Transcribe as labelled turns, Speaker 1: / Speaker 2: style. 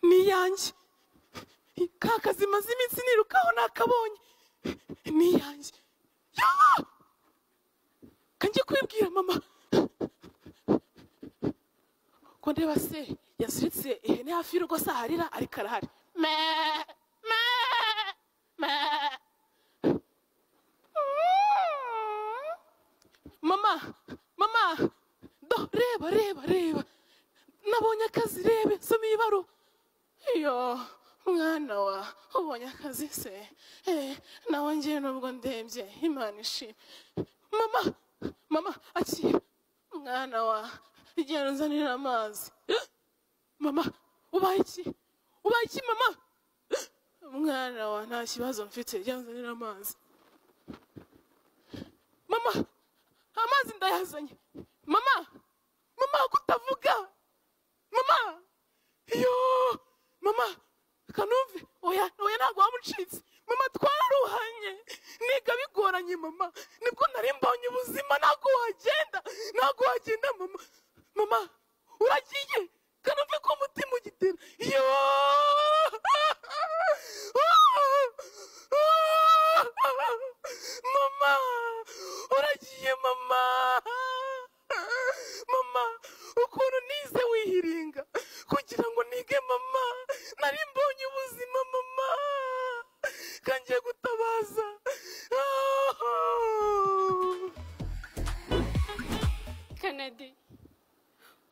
Speaker 1: ni yanjye ka kazi maze iminsi nirukaho nakabonye ni yanjye kanjye kwibwira mama ko ndeba se yasiritse ihene hafi y'urugo saharira ariko arahari mama do reba nabonye akazi rebe soma ibaru iyo mwana wa ubonye akazi se nawe ngiye nubwo ndebye Imana ishimwe mama akira mwana wa igihe nzanira amazi mama ubaye iki mama mwana wa nta kibazo mfite igihe nzanira amazi mama amazi ndayazanye mama kutavuga mama iyo mama kanumve oya ntabwo wamucitse mama twaruhanye niga bigoranye mama nibwo nari mbonye ubuzima ntabwo wagenda mama